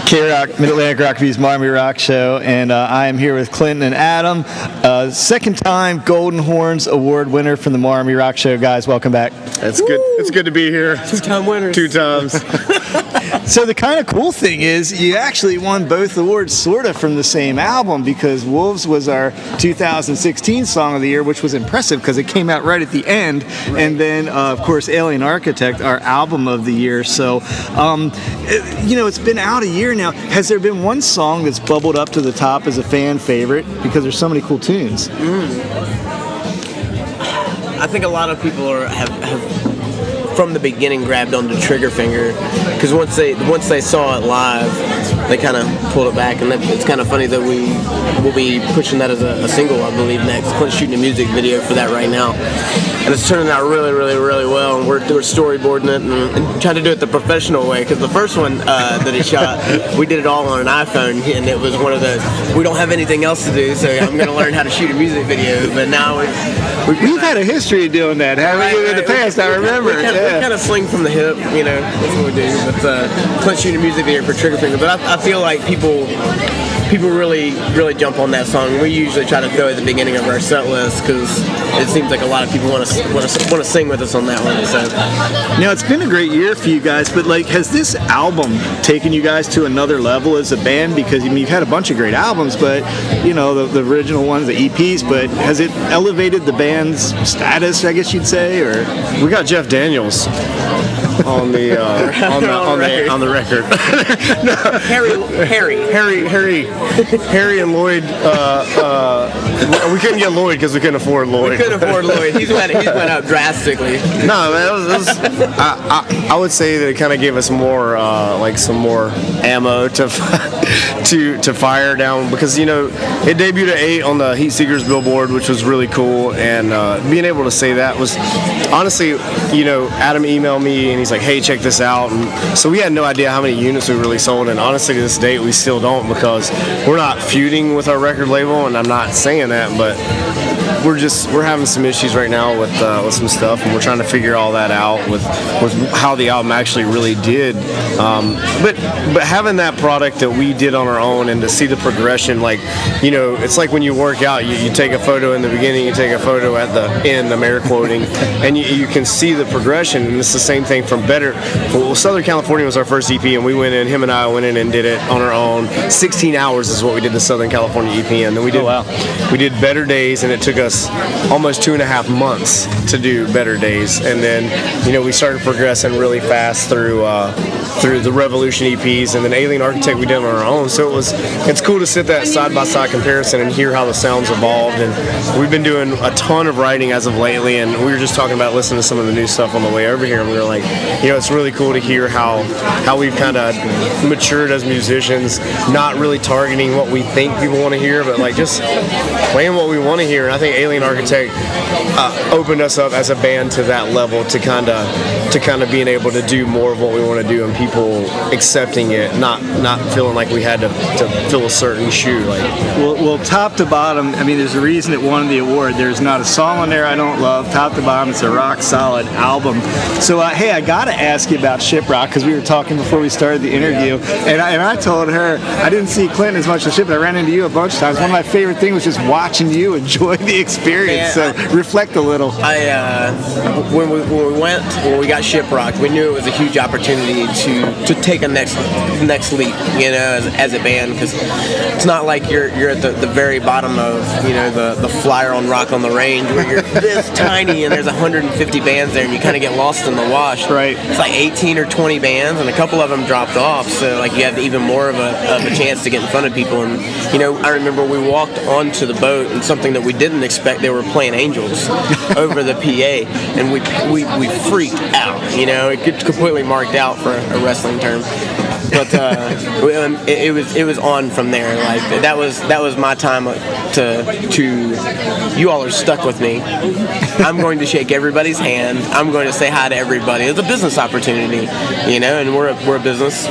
K-Rock, Mid-Atlantic Rock Review's MARR Rock Show, and I am here with Clinton and Adam. Second time Golden Horns Award winner from the MARR Rock Show. Guys, welcome back. It's good. It's good to be here. Two-time winners. 2 times. So the kind of cool thing is you actually won both awards sort of from the same album, because Wolves was our 2016 Song of the Year, which was impressive because it came out right at the end. Right. And then, of course, Alien Architect, our Album of the Year. So, it's been out a year now. Has there been one song that's bubbled up to the top as a fan favorite? Because there's so many cool tunes. I think a lot of people have from the beginning grabbed onto Trigger Finger, because once they saw it live, they kind of pulled it back, and it's kind of funny that we will be pushing that as a single, I believe, next. Clint's shooting a music video for that right now, and it's turning out really, really, really well, and we're storyboarding it and trying to do it the professional way, because the first one that he shot, we did it all on an iPhone, and it was one of those, we don't have anything else to do, so I'm going to learn how to shoot a music video. But now we've had a history of doing that, haven't you, in the past? I remember. We kind of sling from the hip, that's what we do. But Clint shooting a music video for Trigger Finger. But I feel like people really, really jump on that song. We usually try to throw it at the beginning of our set list, because it seems like a lot of people want to sing with us on that one. So now, it's been a great year for you guys, but has this album taken you guys to another level as a band? Because you've had a bunch of great albums, but the original ones, the EPs, but has it elevated the band's status, I guess you'd say? Or we got Jeff Daniels on the record. No. Harry and Lloyd. We couldn't get Lloyd because we couldn't afford Lloyd. We couldn't afford Lloyd. He's went up drastically. No, man, I would say that it kind of gave us more, some more ammo to fire down, because it debuted at 8 on the Heat Seekers Billboard, which was really cool, and being able to say that was honestly, Adam emailed me and he's like, hey, check this out, and so we had no idea how many units we really sold, and honestly to this date we still don't, because we're not feuding with our record label, and I'm not saying that, but we're having some issues right now with some stuff, and we're trying to figure all that out with how the album actually really did. But having that product that we did on our own, and to see the progression, it's like when you work out, you take a photo in the beginning, you take a photo at the end, I'm air quoting, and you can see the progression. And it's the same thing from Better. Well, Southern California was our first EP, and him and I went in and did it on our own. 16 hours is what we did the Southern California EP, and then we did Better Days, and it took us almost 2.5 months to do Better Days, and then we started progressing really fast through the Revolution EPs, and then Alien Architect we did on our own. So it's cool to sit that side by side comparison and hear how the sounds evolved. And we've been doing a ton of writing as of lately, and we were just talking about listening to some of the new stuff on the way over here, and we were like, it's really cool to hear how we've kind of matured as musicians, not really targeting what we think people want to hear, but just playing what we want to hear. And I think Alien Architect opened us up as a band to that level, to kind of being able to do more of what we want to do, and people accepting it, not feeling like we had to fill a certain shoe. Well, top to bottom, there's a reason it won the award. There's not a song on there I don't love. Top to bottom, it's a rock solid album. So hey, I gotta ask you about Shiprock, because we were talking before we started the interview, and I told her I didn't see Clinton as much as Ship, but I ran into you a bunch of times. One of my favorite things was just watching you enjoy the experience. So reflect a little. When we got Shiprock, we knew it was a huge opportunity to take a next leap, as a band, because it's not like you're at the very bottom of the flyer on Rock on the Range, where you're this tiny and there's 150 bands there, and you kind of get lost in the wash. Right. It's like 18 or 20 bands, and a couple of them dropped off, so you have even more of a chance to get in front of people. And I remember we walked onto the boat, and something that we didn't expect, they were playing Angels over the PA, and we freaked out. It gets completely marked out for a wrestling term. But it was on from there. That was my time to you all are stuck with me. I'm going to shake everybody's hand. I'm going to say hi to everybody. It's a business opportunity, and we're a business.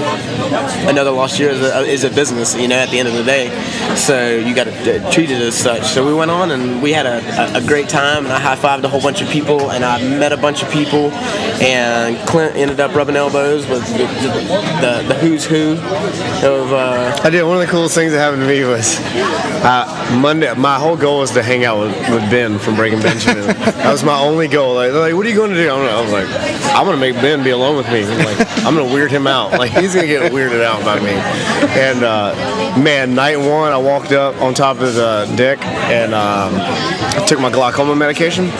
Another lost year is a business, at the end of the day. So you got to treat it as such. So we went on and we had a great time, and I high-fived a whole bunch of people, and I met a bunch of people, and Clint ended up rubbing elbows with the who's who of. I did. One of the coolest things that happened to me was Monday. My whole goal was to hang out with Ben from Breaking Benjamin. That was my only goal. Like, what are you going to do? I was like, I'm going to make Ben be alone with me. I'm going to weird him out. Like, he's going to get weirded out by me. And man, night one, I walked up on top of the deck and I took my glaucoma medication.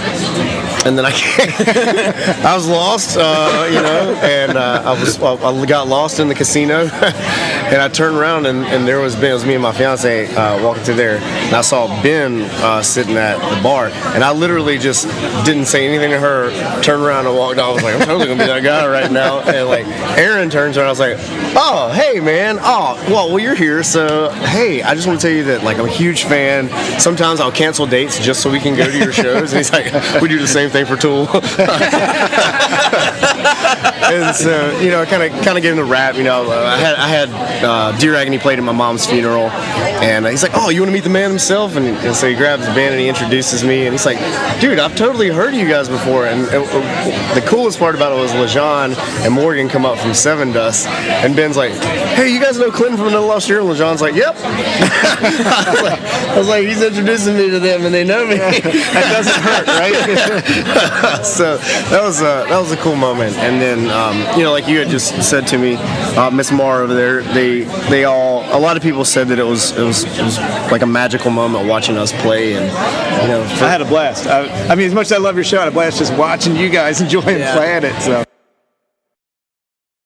And then I was lost, and I got lost in the casino. And I turned around and there was Ben. It was me and my fiance walking through there, and I saw Ben sitting at the bar. And I literally just didn't say anything to her. Turned around and walked off. I was like, I'm totally gonna be that guy right now. And like Aaron turns around, I was like, oh, hey man, well you're here, so hey, I just want to tell you that like I'm a huge fan. Sometimes I'll cancel dates just so we can go to your shows. And he's like, we do the same thing for Tool. And so, I kind of gave him the rap. I had Deer Agony played at my mom's funeral, and he's like, "Oh, you want to meet the man himself?" And so he grabs the band and he introduces me, and he's like, "Dude, I've totally heard of you guys before." And the coolest part about it was LeJean and Morgan come up from Seven Dust, and Ben's like, "Hey, you guys know Clinton from Another Lost Year?" And LeJean's like, "Yep." I was like, he's introducing me to them, and they know me. That doesn't hurt, right? So that was a cool moment. And then like you had just said to me, Miss MARR over there, a lot of people said that it was like a magical moment watching us play, and I had a blast. I mean, as much as I love your show, I had a blast just watching you guys enjoy and play at it. So.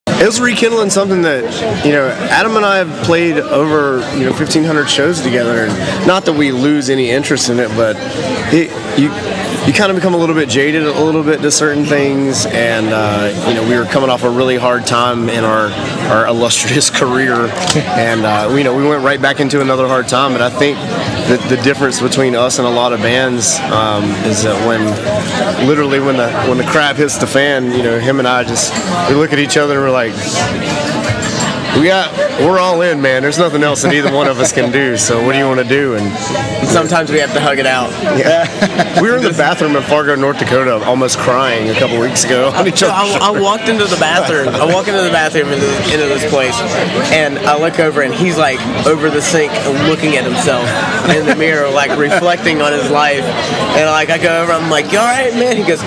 It was rekindling something that, Adam and I have played over, 1,500 shows together, and not that we lose any interest in it, but you kind of become a little bit jaded a little bit to certain things, and we were coming off a really hard time in our illustrious career, and we went right back into another hard time. And I think that the difference between us and a lot of bands is that when the crap hits the fan, him and I we look at each other and we're like, we're all in, man. There's nothing else that either one of us can do. So what do you want to do? And sometimes we have to hug it out. Yeah. We were in the bathroom in Fargo, North Dakota, almost crying a couple weeks ago. I walked into the bathroom. Into this place, and I look over, and he's like over the sink, looking at himself in the mirror, like reflecting on his life. And like I go over, I'm like, "You all right, man?" He goes,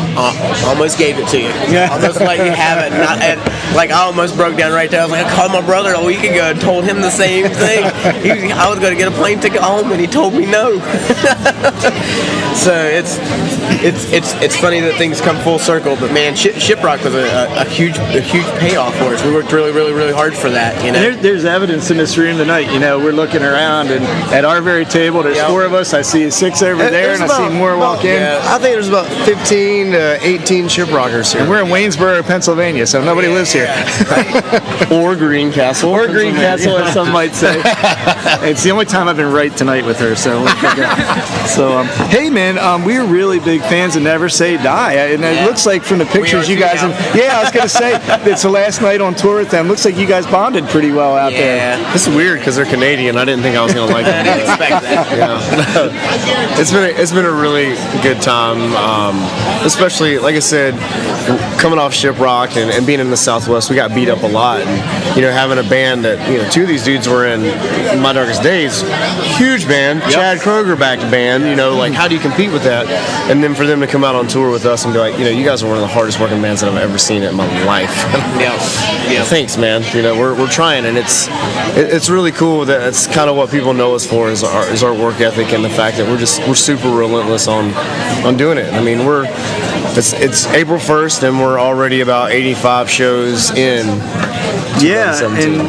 "Almost gave it to you. Almost let you have it." And I almost broke down right there. I was like, I called my brother a week ago and told him the same thing. I was going to get a plane ticket home, and he told me no. So it's funny that things come full circle. But man, Shiprock was a huge payoff for us. We worked really, really, really hard for that. There's evidence in this room tonight. We're looking around, and at our very table, there's 4 of us. I see 6 over there, and I see more walk in. Yeah, I think there's about 15 to 18 Shiprockers here. And we're in Waynesboro, Pennsylvania, so nobody lives here. Or Greencastle. Or Greencastle, as some might say. It's the only time I've been right tonight with her, so hey man, we were really big fans of Never Say Die, and it looks like from the pictures you guys, I was going to say, it's the last night on tour with them. Looks like you guys bonded pretty well out there. This is weird because they're Canadian. I didn't think I was going to like them. I didn't expect that. It's been a really good time, especially, like I said, coming off Shiprock and being in the Southwest. We got beat up a lot, and having a band that 2 of these dudes were in My Darkest Days, huge band, Chad Kroger backed band. Like how do you compete with that? And then for them to come out on tour with us and be like, you guys are one of the hardest working bands that I've ever seen in my life. Thanks, man. We're trying, and it's really cool that it's kind of what people know us for is our work ethic and the fact that we're super relentless on doing it. I mean, it's April 1st and we're already about 85 shows in. Yeah, and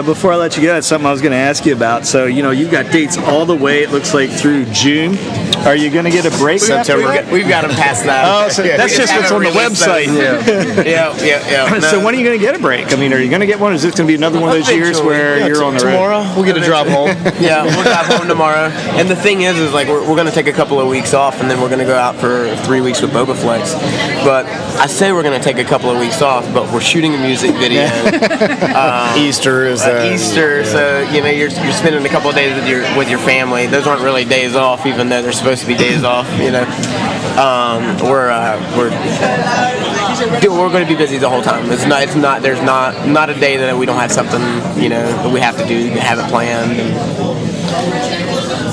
before I let you go, that's something I was going to ask you about. So you've got dates all the way, it looks like, through June. Are you going to get a break? September. We've got them past that. Oh, so that's just what's on the website. Yeah. No. So when are you going to get a break? I mean, are you going to get one? Or is this going to be another one of those years where you're on the road? Tomorrow we'll get a drop home. Yeah, we'll drive home tomorrow. And the thing is like we're going to take a couple of weeks off, and then we're going to go out for 3 weeks with Boba Flex. But I say we're going to take a couple of weeks off, but we're shooting a music video. Easter is Easter, so you're spending a couple of days with your family. Those aren't really days off, even though they're supposed to be days off. We're we're going to be busy the whole time. It's not. There's not a day that we don't have something, that we have to do, have it planned.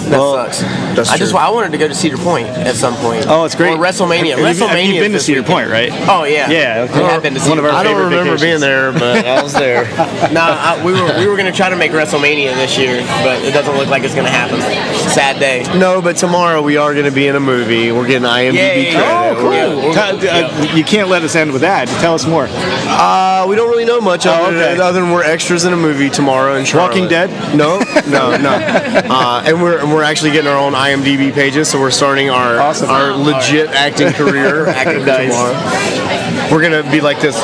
That sucks. I wanted to go to Cedar Point at some point. Oh, it's great. Or WrestleMania. You've been to Cedar Point, right? Oh yeah. Yeah. We have been to Cedar Point. I don't remember being there, but I was there. No, we were going to try to make WrestleMania this year, but it doesn't look like it's going to happen. Sad day. No, but tomorrow we are going to be in a movie. We're getting IMDb credit. Oh, cool. You can't let us end with that. Tell us more. We don't really know much other than we're extras in a movie tomorrow in Charlotte. Walking Dead? No. And we're actually getting our own IMDb pages, so we're starting our legit acting career tomorrow. We're gonna be like this.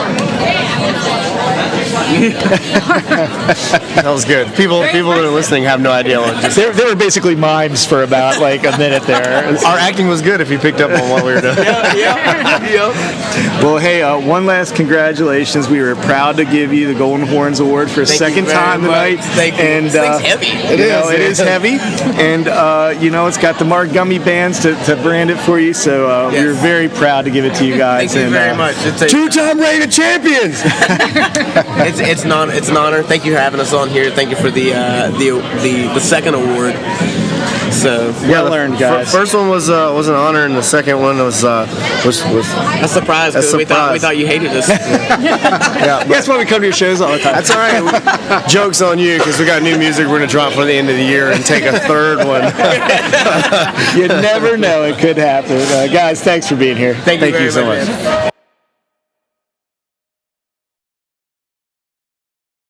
That was good. People that are listening have no idea what just. They were basically mimes for about like a minute there. Our acting was good if you picked up on what we were doing. Yeah. Well, hey, one last congratulations. We were proud to give you the Golden Horns Award for a second time tonight. Thank you. And this thing's heavy. It is heavy, and it's got the MARR gummy bands to brand it for you. So we're very proud to give it to you guys. Thank you very much. Two-time rated champions. It's an honor. Thank you for having us on here. Thank you for the second award. So well earned, guys. First one was an honor, and the second one was a surprise. Because we thought you hated us. Yeah, that's why we come to your shows all the time. That's all right. Joke's on you, because we got new music we're gonna drop for the end of the year and take a third one. You never know; it could happen. Guys, thanks for being here. Thank you so much.